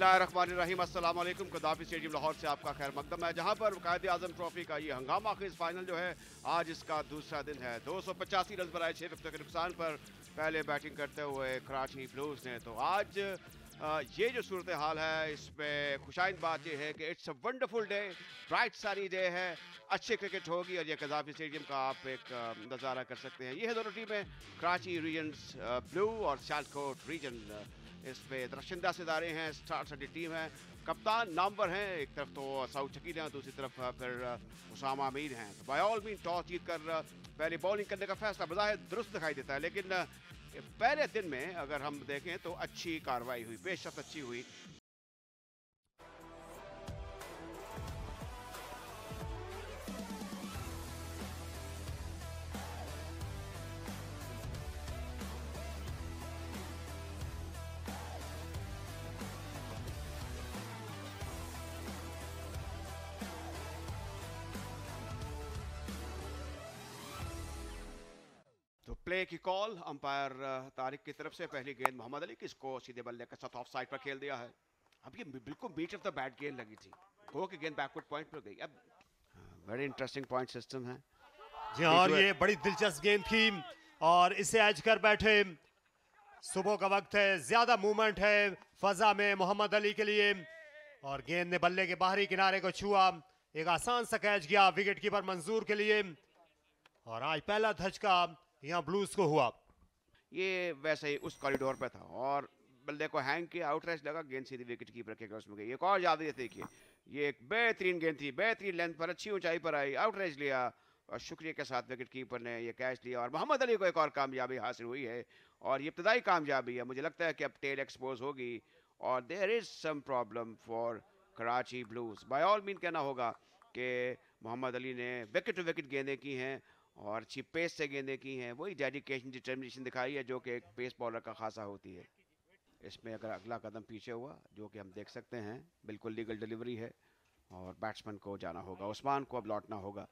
बिस्मिल्लाहिर्रहमानिर्रहीम, अस्सलाम वालेकुम। कदाफी स्टेडियम लाहौर से आपका खैर मकदम है, जहां पर कायदे आजम ट्रॉफी का ये हंगामा खेज फाइनल जो है आज इसका दूसरा दिन है। 285 रन बनाए 6 विकेटों के नुकसान पर पहले बैटिंग करते हुए कराची ब्लूज ने। तो आज ये जो सूरत हाल है इसमें खुशाइंद बात यह है कि it's a wonderful day, bright सारी डे है, अच्छी क्रिकेट होगी और ये कदाफी स्टेडियम का आप एक नज़ारा कर सकते हैं। ये है दोनों टीमें, कराची रीजन्स ब्लू और सियालकोट रीजन। इसमें दरअंदा सितारे हैं, स्टार सटी टीम है, कप्तान नामवर हैं, एक तरफ तो साउथ शकील हैं, दूसरी तरफ फिर उसामा अमीर हैं। तो बाय ऑल मीन टॉस जीत कर पहले बॉलिंग करने का फैसला बज़ाहिर दुरुस्त दिखाई देता है, लेकिन पहले दिन में अगर हम देखें तो अच्छी कार्रवाई हुई, बेशक अच्छी हुई। तो प्ले की कॉल अंपायर तारिक की तरफ से, पहली गेंद मोहम्मद अली किसको सीधे बल्ले के साथ ऑफ साइड पर खेल दिया है। अब ये बिल्कुल बीट ऑफ द बैट गेंद लगी थी, गो की गेंद बैकवर्ड पॉइंट पर गई। अब वेरी इंटरेस्टिंग पॉइंट सिस्टम है जी हाँ, और ये बड़ी दिलचस्प गेंद थी और इसे एज कर बैठे। सुबह का वक्त है, ज्यादा मूवमेंट है फजा में मोहम्मद अली के लिए और गेंद ने बल्ले के बाहरी किनारे को छुआ। एक आसान सा कैच गया विकेट कीपर मंजूर के लिए और आज पहला धचका यहाँ ब्लूज को हुआ। ये वैसे ही उस कॉरिडोर पे था और बल्ले को हैंग किया, आउटरेस्ट लगा, गेंद सीधी विकेट कीपर के क्रॉस में गई। एक और याद देखिए, ये एक बेहतरीन गेंद थी, बेहतरीन लेंथ पर, अच्छी ऊंचाई पर आई, आउटरेस्ट लिया और शुक्रिया के साथ विकेट कीपर ने ये कैच लिया और मोहम्मद अली को एक और कामयाबी हासिल हुई है और ये इब्तदाई कामयाबी है। मुझे लगता है कि अब टेल एक्सपोज होगी और there is some problem for Karachi blues. By all mean कहना होगा कि मोहम्मद अली ने विकेट टू विकेट गेंदें की हैं और अच्छी पेस से गेंदें की हैं, वही डेडिकेशन डिटर्मिनेशन दिखाई है जो कि एक पेस बॉलर का खासा होती है। इसमें अगर अगला कदम पीछे हुआ, जो कि हम देख सकते हैं, बिल्कुल लीगल डिलीवरी है और बैट्समैन को जाना होगा, उस्मान को अब लौटना होगा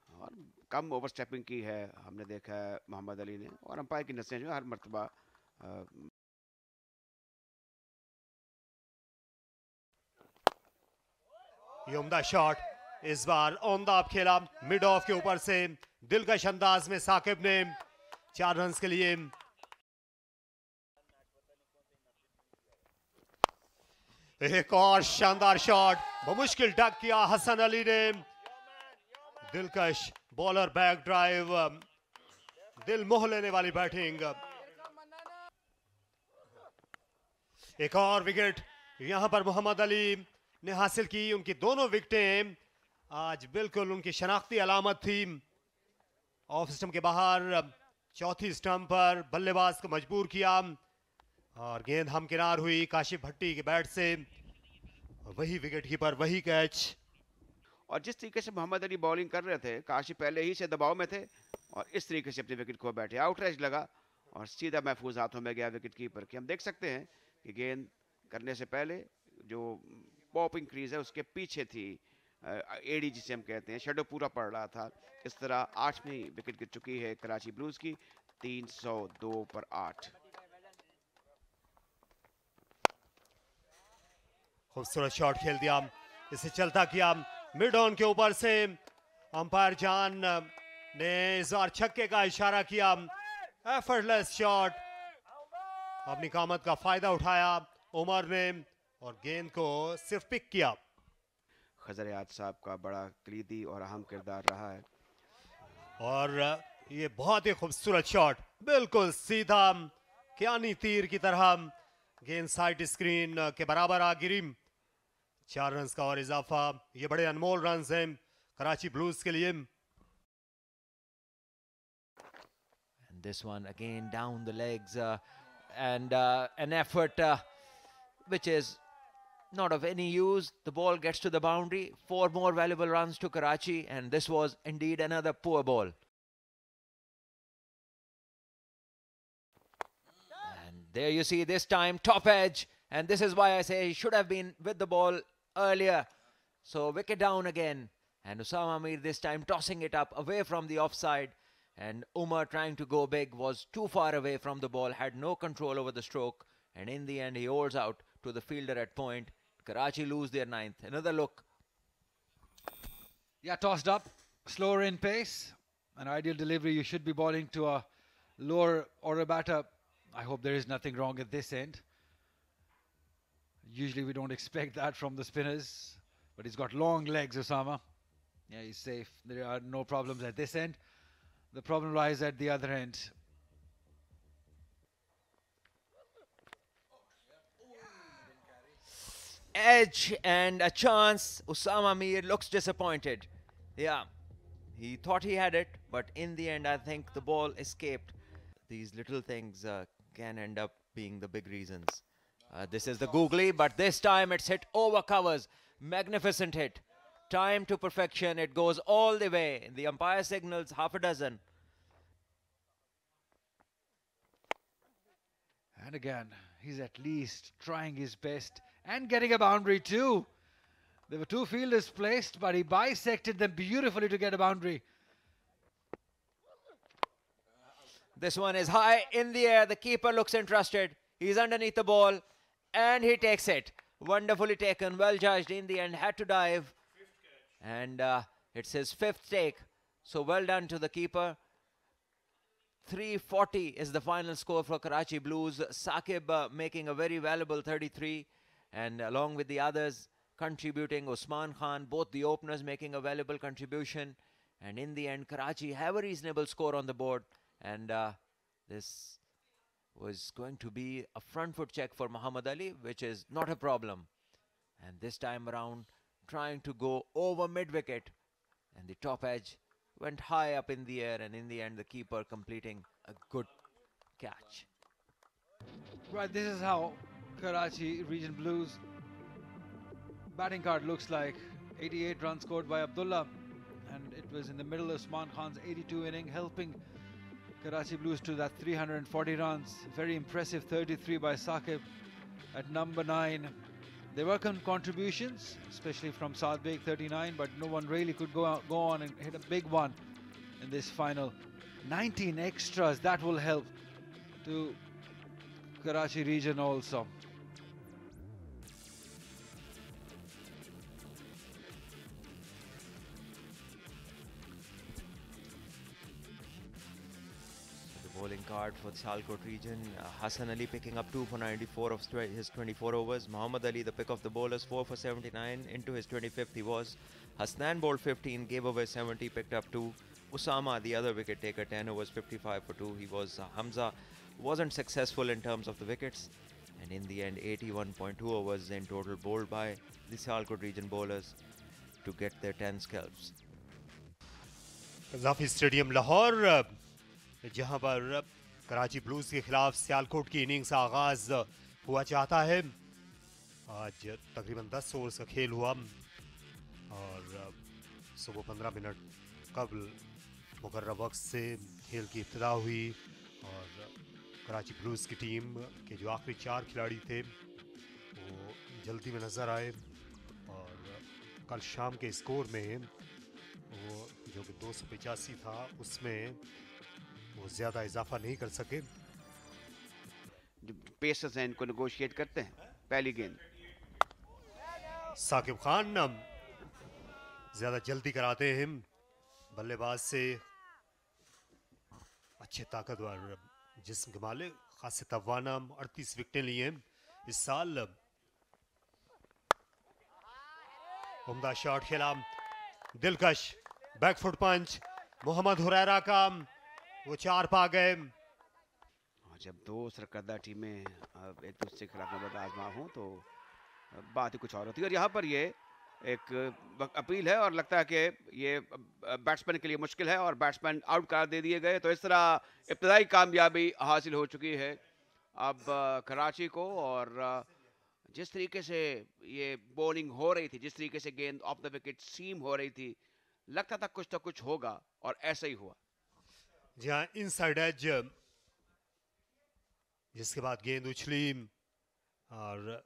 और कम ओवर स्टेपिंग की है हमने देखा है मोहम्मद अली ने और अंपायर की नसें जो हर मरतबा ये उम्दा शॉट इस बार ऑन द ऑफ खेला, मिड ऑफ के ऊपर से दिलकश अंदाज में साकिब ने 4 रन के लिए। एक और शानदार शॉट, बमुश्किल डक किया हसन अली ने, दिलकश बॉलर बैक ड्राइव, दिल मोह लेने वाली बैटिंग। एक और विकेट यहां पर मोहम्मद अली ने हासिल की। उनकी दोनों विकेटें आज बिल्कुल उनकी शनाख्ती अलामत थी। ऑफ स्टंप के बाहर चौथी स्टंप पर बल्लेबाज को मजबूर किया और गेंद हमकिनार हुई काशिफ भट्टी के बैट से, वही विकेट कीपर, वही कैच। और जिस तरीके से मोहम्मद अली बॉलिंग कर रहे थे, काशिफ पहले ही से दबाव में थे और इस तरीके से अपने विकेट को बैठे, आउटरेज लगा और सीधा महफूज हाथों में गया विकेट कीपर के। हम देख सकते हैं कि गेंद करने से पहले जो पॉपिंग क्रीज है उसके पीछे थी एडी जिसे हम कहते हैं, शेडो पूरा पड़ रहा था। इस तरह 8वीं विकेट गिर चुकी है कराची ब्लूज की, 302 पर 8। खूबसूरत शॉट खेल दिया, इसे चलता किया मिड ऑन के ऊपर से। अंपायर जान ने इस बार छक्के का इशारा किया, एफर्टलेस शॉट, अपनी कामत का फायदा उठाया उमर ने और गेंद को सिर्फ पिक किया। खजर याद साहब का बड़ा कलीदी और अहम किरदार रहा है और ये बहुत ही खूबसूरत शॉट, बिल्कुल सीधा क्यानी तीर की तरह, गेंद साइड स्क्रीन के बराबर आ गिरी। 4 रन का और इजाफा, ये बड़े अनमोल रन हैं कराची ब्लूज के लिए। And this one again down the legs and an effort which is not of any use. The ball gets to the boundary. 4 more valuable runs to Karachi, and this was indeed another poor ball. And there you see this time top edge, and this is why I say he should have been with the ball earlier. So wicket down again, and Usama Amir this time tossing it up away from the offside, and Umar trying to go big was too far away from the ball, had no control over the stroke, and in the end he holds out to the fielder at point. Karachi lose their ninth. Another look. Yeah, tossed up, slower in pace. An ideal delivery. You should be bowling to a lower or a batter. I hope there is nothing wrong at this end. Usually we don't expect that from the spinners, but he's got long legs, Osama. Yeah, he's safe. There are no problems at this end. The problem lies at the other end. Edge and a chance. Usama Mir looks disappointed. Yeah, he thought he had it, but in the end, I think the ball escaped. These little things can end up being the big reasons. This is the googly, but this time it's hit over covers. Magnificent hit. Time to perfection. It goes all the way. The umpire signals half a dozen. And again, he's at least trying his best and getting a boundary too. There were two fielders placed, but he bisected them beautifully to get a boundary. This one is high in the air. The keeper looks interested. He's underneath the ball and he takes it. Wonderfully taken, well judged. In the end, had to dive. And it's his fifth take. So well done to the keeper. 340 is the final score for Karachi Blues. Saqib making a very valuable 33. And along with the others contributing, Usman Khan, both the openers making a valuable contribution. And in the end, Karachi have a reasonable score on the board. And this was going to be a front foot check for Muhammad Ali, which is not a problem. And this time around, trying to go over mid-wicket. And the top edge went high up in the air. And in the end, the keeper completing a good catch. Right, this is how Karachi Region Blues batting card looks like. 88 runs scored by Abdullah. And it was in the middle of Usman Khan's 82 inning, helping Karachi Blues to that 340 runs. Very impressive 33 by Saqib at number 9. There were contributions, especially from Saad Beg 39, but no one really could go on and hit a big one in this final. 19 extras, that will help to Karachi region also. Bowling card for the Sialkot region. Hassan Ali picking up 2 for 94 of his 24 overs. Muhammad Ali, the pick of the bowlers, 4 for 79. Into his 25th he was. Hasnan bowled 15, gave away 70, picked up 2. Usama, the other wicket taker, 10 overs, 55 for 2. He was Hamza, wasn't successful in terms of the wickets. And in the end, 81.2 overs in total bowled by the Sialkot region bowlers to get their 10 scalps. Gaddafi stadium Lahore, जहां पर Karachi blues के खिलाफ सियालकोट की innings का आगाज हुआ चाहता है। आज तकरीबन 10 ओवर्स का खेल हुआ और सुबह 15 मिनट कबल मुकर्रर वक्त से खेल की इब्तिदा हुई और कराची ब्लूज की टीम के जो आखिरी 4 खिलाड़ी थे वो जल्दी में नज़र आए और कल शाम के स्कोर में वो जो कि 285 था उसमें वो ज़्यादा इजाफा नहीं कर सके। जो पेसर्स हैं इनको नेगोशिएट करते हैं पहली गेंद। साकिब खान ज़्यादा जल्दी कराते हैं बल्लेबाज से। अच्छे ताकतवर जिस्म के मालिक खास तवाना 38 विकेटें लिए हैं इस साल। उम्दा शॉट खेला, दिलकश बैकफुट पंच मोहम्मद हुरैरा का, वो 4 पा गए। जब दो सरकर्दा टीमें एक दूसरे के खिलाफ नंबर आजमा हों तो बात ही कुछ और होती है। और यहाँ पर ये एक अपील है और लगता है कि ये बैट्समैन के लिए मुश्किल है और बैट्समैन आउट करार दे दिए गए। तो इस तरह इब्तदाई कामयाबी हासिल हो चुकी है अब कराची को। और जिस तरीके से ये बॉलिंग हो रही थी, जिस तरीके से गेंद ऑफ द विकेट सीम हो रही थी, लगता था कुछ तो कुछ होगा और ऐसा ही हुआ। जहाँ इनसाइड एज, जिसके बाद गेंद उछली और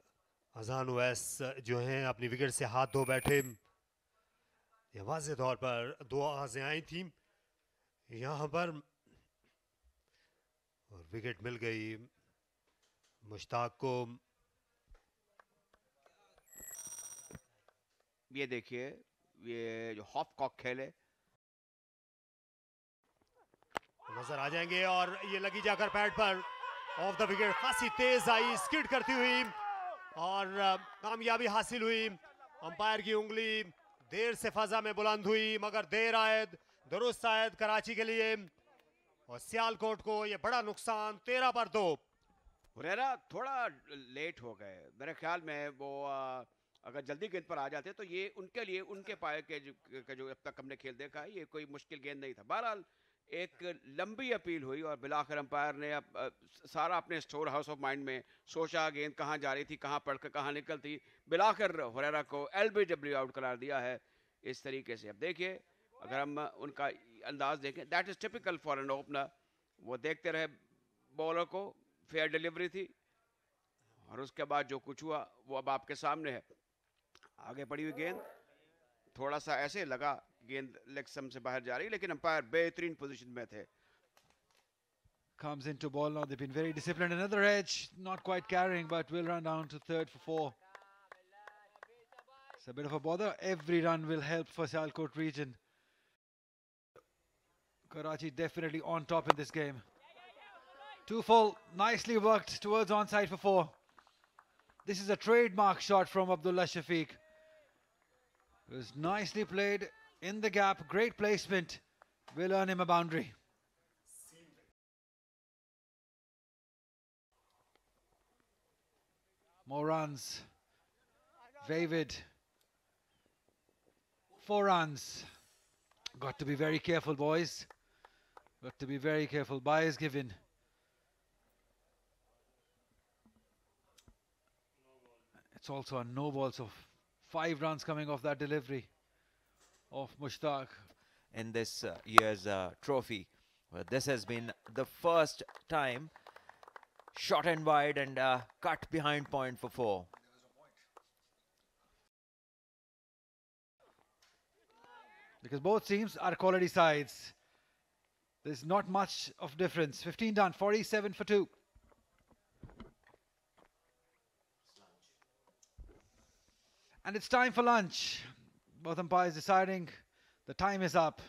अजान उवैस जो हैं अपनी विकेट से हाथ धो बैठे। ये वाज़े तौर पर 2 आवाज़ें आई थी यहाँ पर और विकेट मिल गई मुश्ताक को। ये देखिए, ये जो हॉफ कॉक खेल है, नजर आ जाएंगे और ये लगी जाकर पैड पर, ऑफ द विकेट खासी तेज आई, स्किड करती हुई और कामयाबी हासिल हुई। अंपायर की उंगली देर से फजा में बुलंद हुई, मगर देर आयद दुरुस्त आयद कराची के लिए, और सियालकोट को ये बड़ा नुकसान 13 पर 2। हुरैरा थोड़ा लेट हो गए मेरे ख्याल में। वो अगर जल्दी गेंद पर आ जाते तो ये उनके लिए, उनके पाए के जो अब तक हमने खेल देखा है, ये कोई मुश्किल गेंद नहीं था। बहरहाल एक लंबी अपील हुई और बिलाखिर अंपायर ने सारा अपने स्टोर हाउस ऑफ माइंड में सोचा, गेंद कहाँ जा रही थी, कहाँ पड़कर कहाँ निकलती, बिलाखिर हुरैरा को LBW आउट करार दिया है इस तरीके से। अब देखिए, अगर हम उनका अंदाज देखें, that is typical for an opener. वो देखते रहे बॉलर को, फेयर डिलीवरी थी और उसके बाद जो कुछ हुआ वो अब आपके सामने है। आगे बढ़ी हुई गेंद, थोड़ा सा ऐसे लगा गेंद लेग स्टंप से बाहर जा रही, लेकिन अंपायर बेहतरीन पोजीशन में थे। Comes into ball now. They've been very disciplined. Another edge, not quite carrying, but will run down to third for 4. It's a bit of a bother. Every run will help for Sialkot region. Karachi definitely on top in this game. 2 full, nicely worked towards onside for 4. This is a trademark shot from Abdullah Shafiq. It was nicely played in the gap, great placement. Will earn him a boundary. More runs. David. 4 runs. Got to be very careful, boys. Got to be very careful. Bye is given. It's also a no ball, so 5 runs coming off that delivery of Mushtaq. In this year's trophy, well, this has been the first time shot and wide and cut behind point for 4. Because both teams are quality sides. There's not much of difference. 15 done, 47 for 2. And it's time for lunch. Both umpires deciding the time is up.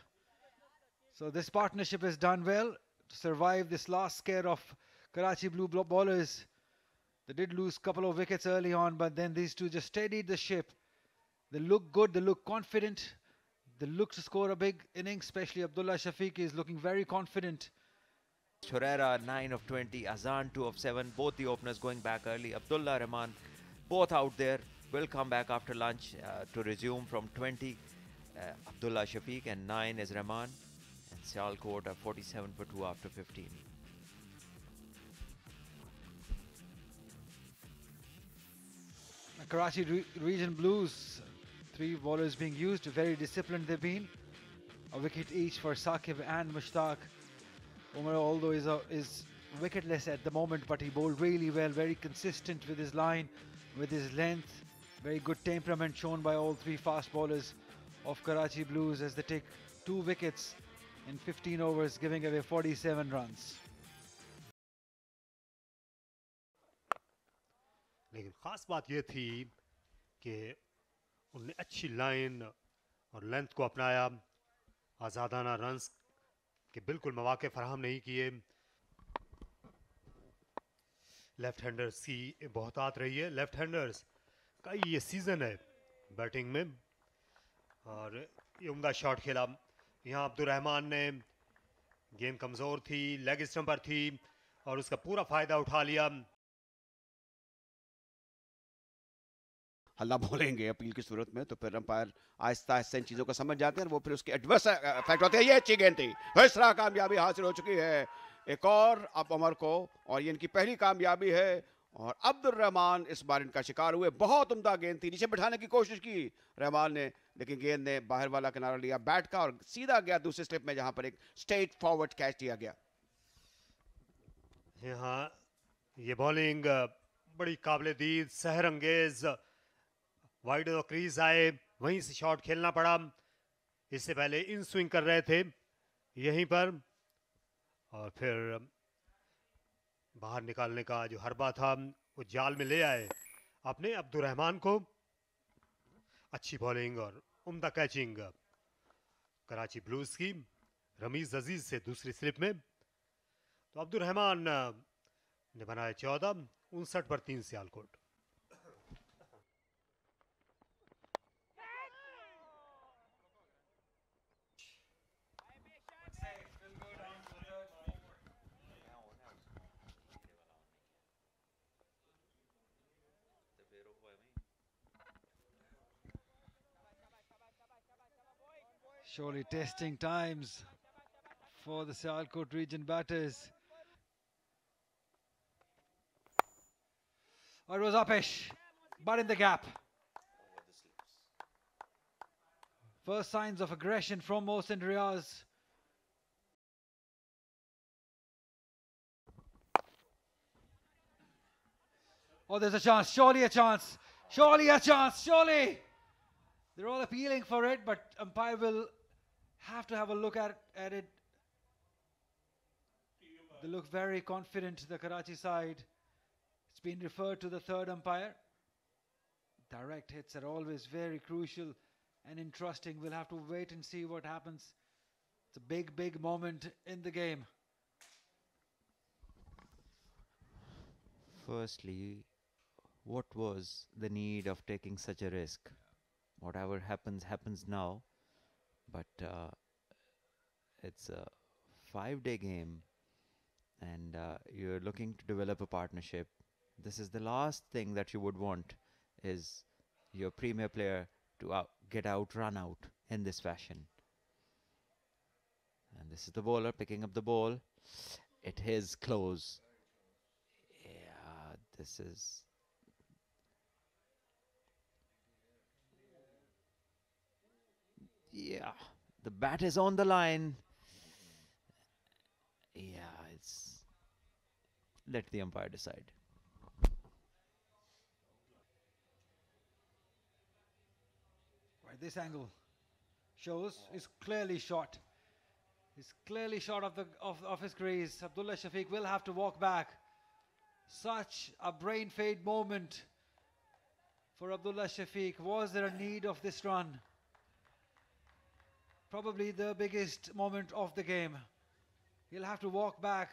So this partnership has done well to survive this last scare of Karachi Blue bowlers. They did lose a couple of wickets early on, but then these two just steadied the ship. They look good, they look confident. They look to score a big innings, especially Abdullah Shafiq is looking very confident. Herrera 9 of 20, Azan 2 of 7, both the openers going back early. Abdullah Rahman both out there, will come back after lunch to resume from 20. Abdullah Shafiq, and 9 is Rahman, and Sialkot 47 for 2 after 15. Karachi Region Blues, 3 bowlers being used, very disciplined they've been. A wicket each for Saqib and Mushtaq. Umar, although is wicketless at the moment, but he bowled really well, very consistent with his line, with his length. Very good temperament shown by all 3 fast bowlers of Karachi Blues as they take 2 wickets in 15 overs, giving away 47 runs. लेकिन खास बात यह थी कि उन्होंने अच्छी line और length को अपनाया, आज़ादाना रन्स के बिल्कुल मौके फराहम नहीं किए। लेफ्ट हैंडर्स की बहुतात रही है, लेफ्ट हैंडर्स का ये सीज़न है बैटिंग में, और ये उम्दा शॉट खेला। यहाँ अब्दुर्रहमान ने, गेंद कमज़ोर थी, लेग स्टंपर थी और उसका पूरा फ़ायदा उठा लिया। हल्ला बोलेंगे अपील की सूरत में तो फिर अंपायर आहिस्ता आहिस्ता इन चीज़ों को समझ जाते हैं और वो फिर उसके एडवर्स इफेक्ट होते हैं। ये अच्छी गेंद थी, इस तरह कामयाबी हासिल हो चुकी है एक और अब अमर को, और ये इनकी पहली कामयाबी है। और अब्दुर्रहमान इस बार इनका शिकार हुए। बहुत उम्दा गेंद थी, नीचे बिठाने की कोशिश की रहमान ने, लेकिन गेंद ने बाहर वाला किनारा लिया बैट का और सीधा गया दूसरे स्लिप में, जहां पर एक स्ट्रेट फॉरवर्ड कैच दिया गया। यहाँ ये बॉलिंग बड़ी काबिल दीद, सहर अंगेज, वाइड ऑफ क्रीज आए, वहीं से शॉट खेलना पड़ा। इससे पहले इन स्विंग कर रहे थे यहीं पर, और फिर बाहर निकालने का जो हरबा था वो जाल में ले आए अपने अब्दुर्रहमान को। अच्छी बॉलिंग और उम्दा कैचिंग कराची ब्लूज की। रमीज अजीज से दूसरी स्लिप में तो अब्दुल रहमान ने बनाए 14, 59 पर 3 Sialkot. Surely testing times for the Sialkot region batters. Oh, it was uppish, but in the gap. First signs of aggression from Mohsin Riaz. Oh, there's a chance. Surely a chance. Surely a chance. Surely. They're all appealing for it, but umpire will have to have a look at it. They look very confident, the Karachi side. It's been referred to the third umpire. Direct hits are always very crucial and interesting. We'll have to wait and see what happens. It's a big, big moment in the game. Firstly, what was the need of taking such a risk? Whatever happens, happens now. But it's a 5-day game, and you're looking to develop a partnership. This is the last thing that you would want, is your premier player to get run out in this fashion. And this is the bowler picking up the ball. It is close. Yeah, this is... Yeah, the bat is on the line. Yeah, it's... Let the umpire decide. Right, this angle shows is clearly shot. He's clearly short of his crease. Abdullah Shafiq will have to walk back. Such a brain fade moment for Abdullah Shafiq. Was there a need of this run? Probably the biggest moment of the game. He'll have to walk back.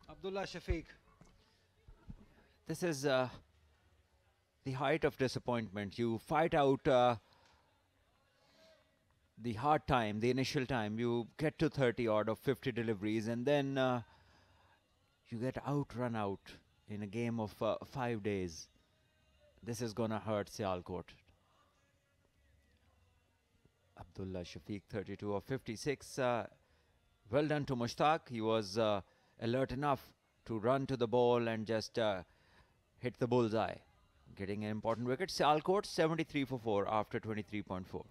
Abdullah Shafiq. This is the height of disappointment. You fight out the hard time, the initial time. You get to 30 odd of 50 deliveries, and then you get run out in a game of 5 days. This is gonna hurt Sialkot. Abdullah Shafiq, 32 of 56. Well done to Mushtaq. He was alert enough to run to the ball and just hit the bullseye, getting an important wicket. Sialkot 73 for 4 after 23.4.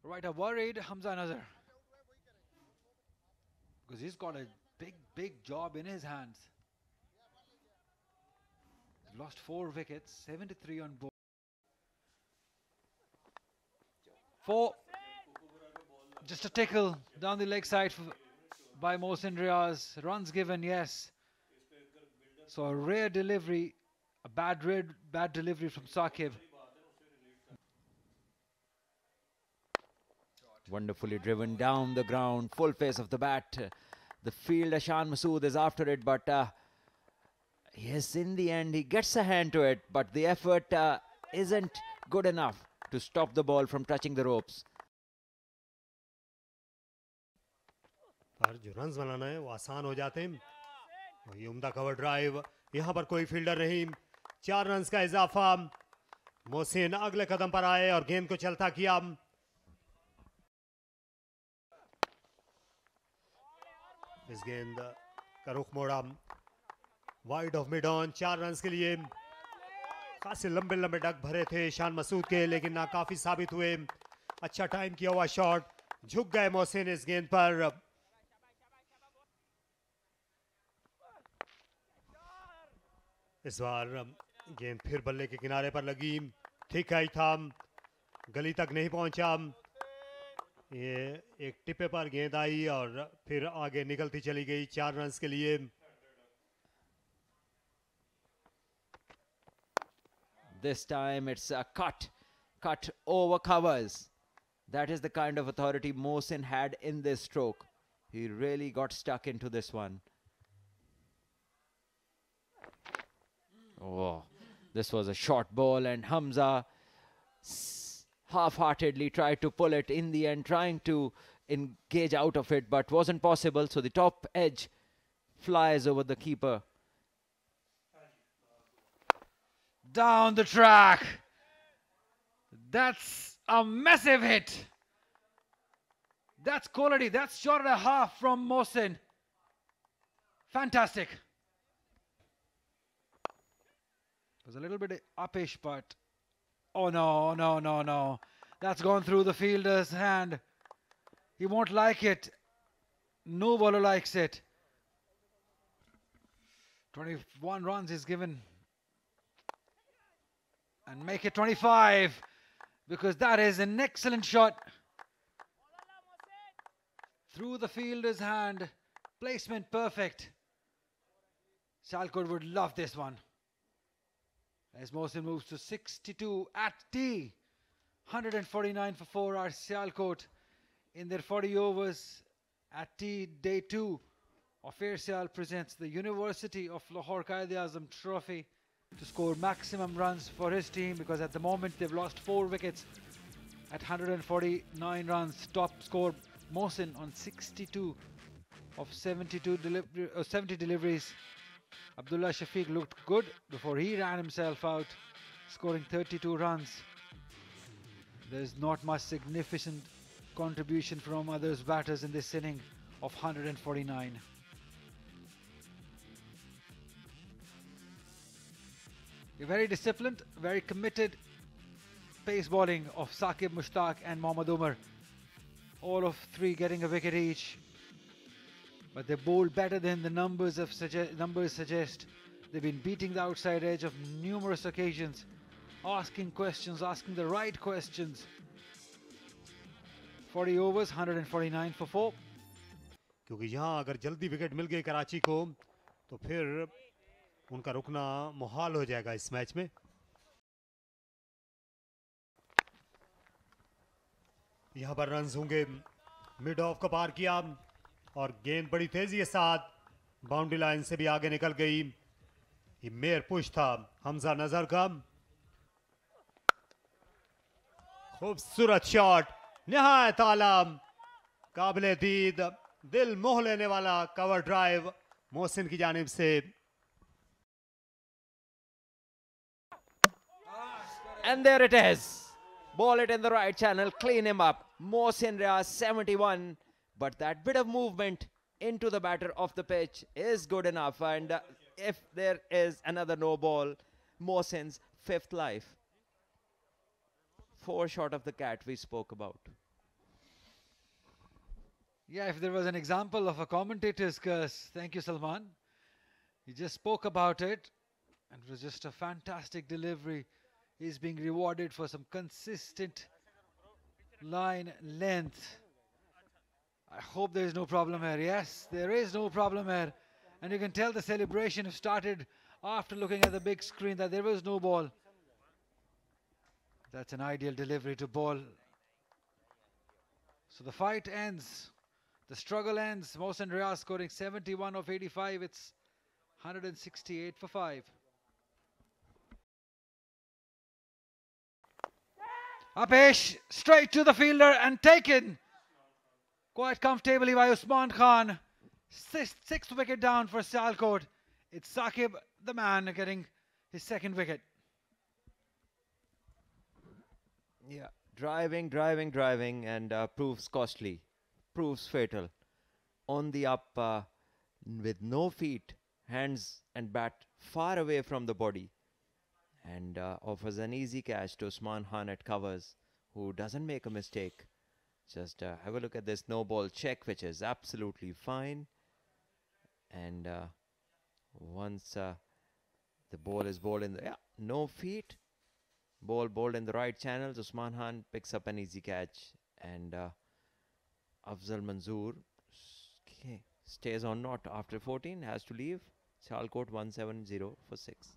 Right, worried Hamza Nazar. Because he's got a big, big job in his hands. Lost 4 wickets, 73 on board. 4. Just a tickle down the leg side by Mohsin Riaz. Runs given, yes. So a rare delivery, a bad delivery from Saqib. Wonderfully driven down the ground, full face of the bat. The fielder Shan Masood is after it, but yes, in the end he gets a hand to it, but the effort isn't good enough to stop the ball from touching the ropes. पर जो runs बनाना है वो आसान हो जाते हैं। ये उम्दा कवर ड्राइव, यहाँ पर कोई फील्डर नहीं। 4 रन्स का इजाफा। मोहसिन अगले कदम पर आए और गेंद को चलता किया। इस गेंद का रुख मोड़ा wide of mid on. 4 runs के लिए खासे लंबे लंबे डग भरे थे शान मसूद के, लेकिन नाकाफी साबित हुए। अच्छा टाइम किया हुआ शॉट, झुक गए मोहसिन इस गेंद पर। इस बार गेंद फिर बल्ले के किनारे पर लगी, ठीक आई था, गली तक नहीं पहुंचा। ये एक टिप्पे पर गेंद आई और फिर आगे निकलती चली गई 4 रन के लिए। This time it's a cut over covers. That is the kind of authority Mohsin had in this stroke. He really got stuck into this one. Oh, this was a short ball and Hamza half-heartedly tried to pull it in the end, trying to engage out of it, but wasn't possible. So the top edge flies over the keeper. Down the track. That's a massive hit. That's quality. That's shot and a half from Mohsin. Fantastic. It was a little bit uppish, but oh no, no, no, no. That's gone through the fielder's hand. He won't like it. No bowler likes it. 21 runs is given. And make it 25, because that is an excellent shot. Through the fielder's hand. Placement perfect. Sialkot would love this one. As Mohsin moves to 62 at tea. 149 for 4 are Sialkot in their 40 overs at tea day 2 of Air Sial presents the University of Lahore Quaid-e-Azam Trophy to score maximum runs for his team, because at the moment they've lost 4 wickets at 149 runs. Top score Mohsin on 62 of 70 deliveries. Abdullah Shafiq looked good before he ran himself out, scoring 32 runs. There's not much significant contribution from others batters in this inning of 149. A very disciplined, very committed pace bowling of Saqib Mushtaq and Mohammad Umar. All of 3 getting a wicket each. But they bowled better than the numbers suggest. They've been beating the outside edge of numerous occasions, asking questions, asking the right questions. 40 overs, 149 for 4. क्योंकि यहाँ अगर जल्दी wicket मिल गई कराची को तो फिर उनका रुकना मुहाल हो जाएगा इस मैच में। यहाँ पर रन्स होंगे, मिड ऑफ को पार किया और गेंद बड़ी तेजी के साथ बाउंड्री लाइन से भी आगे निकल गई। ये मेयर पुश था हमजा नजर का। खूबसूरत शॉट, निहायत आला, काबिले दीद, दिल मोह लेने वाला कवर ड्राइव मोहसिन की जानिब से। And there it is. Ball it in the right channel, clean him up. Mohsin Riaz 71. But that bit of movement into the batter of the pitch is good enough. And if there is another no ball, Mohsin's 5th life. 4 short of the cat we spoke about. Yeah, if there was an example of a commentator's curse, thank you, Salman. He just spoke about it, and it was just a fantastic delivery. He's being rewarded for some consistent line length. I hope there is no problem here. Yes, there is no problem here. And you can tell the celebration started after looking at the big screen that there was no ball. That's an ideal delivery to ball. So the fight ends. The struggle ends. Mohsin Riaz scoring 71 of 85. It's 168 for 5. Apesh straight to the fielder and taken quite comfortably by Usman Khan. Sixth wicket down for Sialkot. It's Saqib, the man, getting his 2nd wicket. Yeah, driving, and proves costly, proves fatal. On the up, with no feet, hands and bat far away from the body. and offers an easy catch to Usman Khan at covers, who doesn't make a mistake. Just have a look at this no ball check, which is absolutely fine. And once the ball is bowled in the no feet, ball bowled in the right channels, Usman Khan picks up an easy catch, and Afzal Manzoor stays on not after 14, has to leave. Sialkot 170 for 6.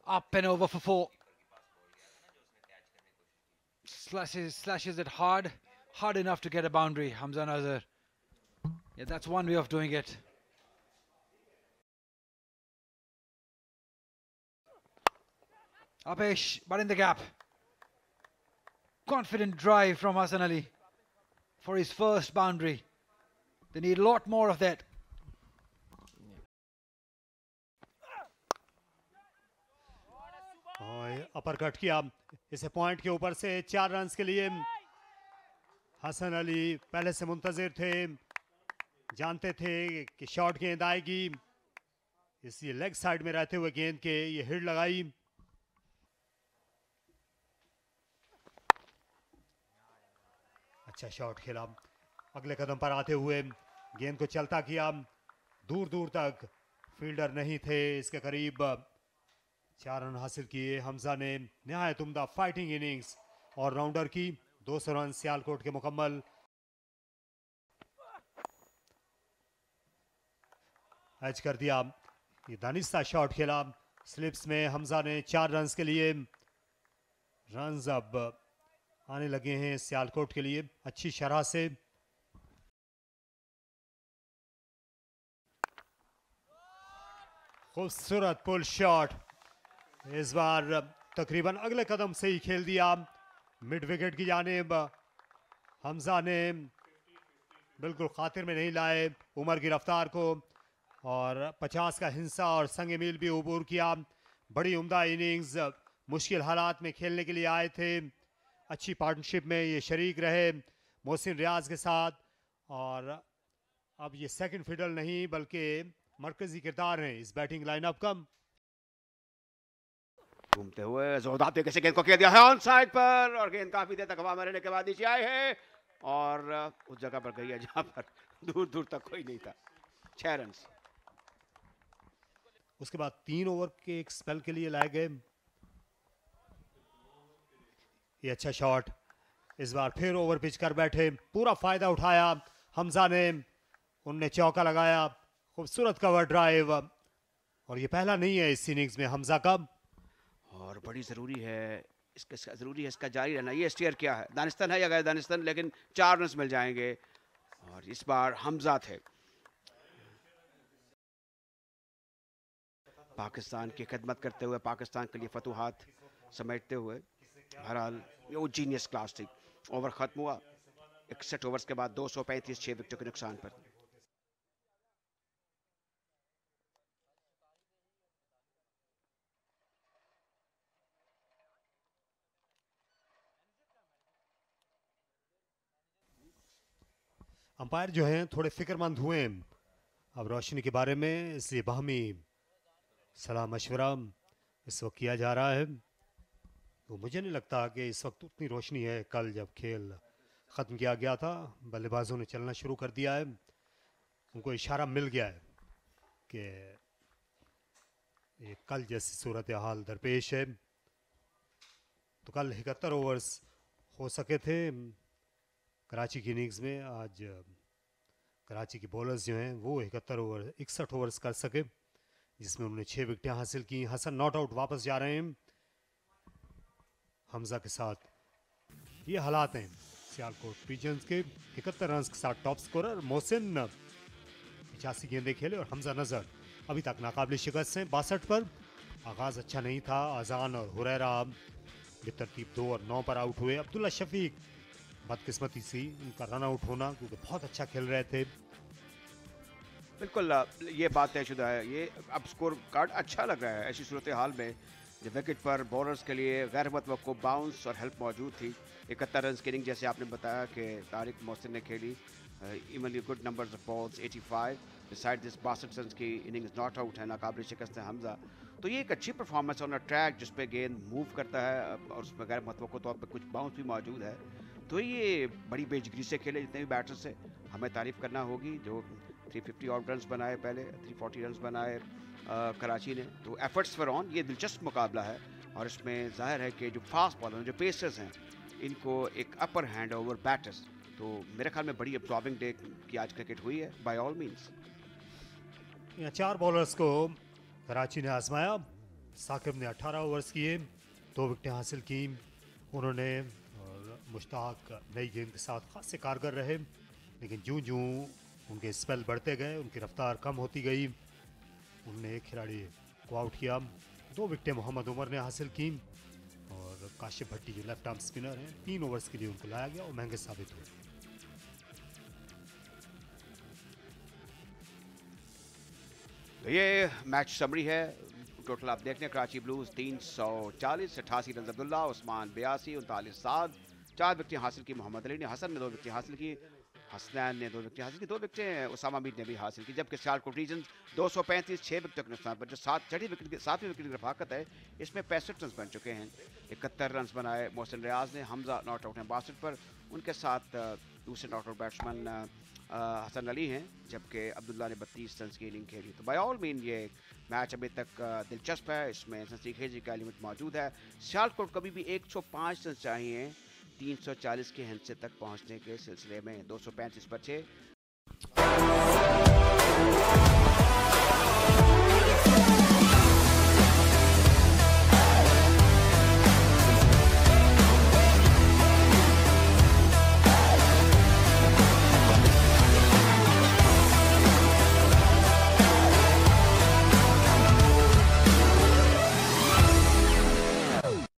Up and over for 4. Slashes it hard enough to get a boundary. Hamza Nazar. Yeah, that's one way of doing it. Apesh, but in the gap. Confident drive from Hassan Ali for his first boundary. They need a lot more of that. और upper cut किया, इसे point के ऊपर से 4 runs के लिए। हसन अली पहले से मुंतजिर थे, जानते थे कि शॉर्ट गेंद आएगी, इसलिए लेग साइड में रहते हुए गेंद के ये हिट लगाई। अच्छा शॉट खेला, अगले कदम पर आते हुए गेंद को चलता किया, दूर दूर तक फील्डर नहीं थे इसके करीब। 4 रन हासिल किए हमजा ने। निहायत उम्दा फाइटिंग इनिंग्स और राउंडर की 200 रन सियालकोट के मुकम्मल। एज कर दिया, ये दानिस्ता शॉट खेला, स्लिप्स में हमजा ने 4 रन के लिए। रन्स अब आने लगे हैं सियालकोट के लिए अच्छी शरह से। खूबसूरत पुल शॉट, इस बार तकरीबन अगले कदम से ही खेल दिया मिड विकेट की जानिब। हमजा ने बिल्कुल खातिर में नहीं लाए उमर की रफ्तार को और 50 का हिंसा और संग मील भी अबूर किया। बड़ी उम्दा इनिंग्स, मुश्किल हालात में खेलने के लिए आए थे। अच्छी पार्टनरशिप में ये शरीक रहे मोहसिन रियाज के साथ, और अब ये सेकंड फिडल नहीं बल्कि मरकजी किरदार हैं इस बैटिंग लाइनअप का। घूमते हुए जोरदार तरीके से गेंद को किया दिया है ऑन साइड पर, और गेंद काफी देर तक हवा में रहने के बाद नीचे आए है और उस जगह पर गई है जहां पर दूर दूर तक कोई नहीं था। 6 रन। उसके बाद 3 ओवर के एक स्पेल के लिए लाए गए। ये अच्छा शॉट, इस बार फिर ओवर पिच कर बैठे, पूरा फायदा उठाया हमजा ने, उनने चौका लगाया। खूबसूरत कवर ड्राइव, और ये पहला नहीं है इस इनिंग्स में हमजा का, और बड़ी ज़रूरी है इसका जारी रहना। ये स्टेयर क्या है, दानिस्तान है या गैर दानिस्तान, लेकिन 4 रन मिल जाएंगे और इस बार हमजा थे। पाकिस्तान की खिदमत करते हुए, पाकिस्तान के लिए फतूहात समेटते हुए, बहरहाल ये वो जीनियस क्लास थी। ओवर ख़त्म हुआ 61 ओवर्स के बाद 235 6 विकेटों के नुकसान पर। अंपायर जो हैं थोड़े फिक्रमंद हुए अब रोशनी के बारे में, इसलिए बाहमी सलाह मशवरा इस वक्त किया जा रहा है। तो मुझे नहीं लगता कि इस वक्त उतनी रोशनी है। कल जब खेल ख़त्म किया गया था, बल्लेबाजों ने चलना शुरू कर दिया है, उनको इशारा मिल गया है कि ये कल जैसी सूरत हाल दरपेश है। तो कल 71 ओवर्स हो सके थे कराची की इनिंग्स में। आज कराची के बॉलर्स जो हैं वो 61 ओवर्स कर सके, जिसमें उन्होंने 6 विकेटें हासिल की। हसन नॉट आउट वापस जा रहे हैं हमजा के साथ। ये हालात हैं सियालकोट पिजन्स के। 71 रन के साथ टॉप स्कोरर मोहसिन 85 गेंदें खेले और हमजा नजर अभी तक नाकाबिल शिकस्त हैं 62 पर। आगाज अच्छा नहीं था, अजान और हुरैरा बेतरतीब 2 और 9 पर आउट हुए। अब्दुल्ला शफीक बदकिस्मती सी उनका रन आउट होना, क्योंकि बहुत अच्छा खेल रहे थे। बिल्कुल ये बात तयशुदा है। ये अब स्कोर कार्ड अच्छा लग रहा है ऐसी सूरत हाल में जब विकेट पर बॉलर्स के लिए गैर मुतवक्को बाउंस और हेल्प मौजूद थी। 71 रन की इनिंग जैसे आपने बताया कि तारिक मोहसिन ने खेली, evenly good numbers of balls 85. Beside this बासटसन्स की इनिंग्स नॉट आउट है, नाकाबिल शिकस्त है हमजा. तो ये एक अच्छी परफॉर्मेंस ऑन अ ट्रैक जिस पे गेंद मूव करता है और उसमें गैर मतवक्को तौर पर कुछ बाउंस भी मौजूद है. तो ये बड़ी बेजगरी से खेले जितने भी बैटर्स से, हमें तारीफ करना होगी. जो 350 ऑट रन्स बनाए, पहले 340 रन्स बनाए कराची ने. तो एफर्ट्स फॉर ऑन, ये दिलचस्प मुकाबला है और इसमें जाहिर है कि जो फास्ट बॉलर हैं, जो पेसर्स हैं, इनको एक अपर हैंड ओवर बैटर्स. तो मेरे ख्याल में बड़ी अब्जॉर्बिंग डे की आज क्रिकेट हुई है बाय ऑल मींस. यहाँ 4 बॉलर्स को कराची ने आजमाया. साकिब ने 18 ओवर्स किए, 2 विकेटें हासिल की उन्होंने. और मुश्ताक नई गेंद के साथ खासे कारगर रहे, लेकिन जूं उनके स्पेल बढ़ते गए, उनकी रफ्तार कम होती गई. उन्होंने एक खिलाड़ी को आउट किया. 2 विकेटें मोहम्मद उमर ने हासिल की और काशिफ भट्टी जो लेफ्ट आर्म स्पिनर हैं, 3 ओवर्स के लिए उनको लाया गया और महंगे साबित हुए. तो ये मैच समरी है. टोटल आप देख लें, कराची ब्लूज 340, 88 रन अब्दुल्ला, उस्मान 82, 39 साद. 4 विकेटें हासिल की मोहम्मद अली ने. हसन ने 2 विकेटें हासिल की, हसनैन ने 2 विकेटें हासिल की. 2 विकेटें उसामा मीर ने भी हासिल की. जबकि सियालकोट रीजन 235, 6 विकेटों के नुकसान पर जो 7वीं विकेट की रफाकत है, इसमें 65 रन बन चुके हैं. 71 रन बनाए मोहसिन रियाज ने. हमजा नॉट आउट हैं 62 पर. उनके साथ दूसरे not out batsman Hasan Ali हैं, जबकि अब्दुल्ला ने 32 रन की इनिंग खेली. तो बाय ऑल मीन ये मैच अभी तक दिलचस्प है. इसमें सनसनीखेजी का एलिमेंट मौजूद है. सियालकोट कभी भी 105 रन चाहिए 340 के हिस्से तक पहुंचने के सिलसिले में. 235 पर 6.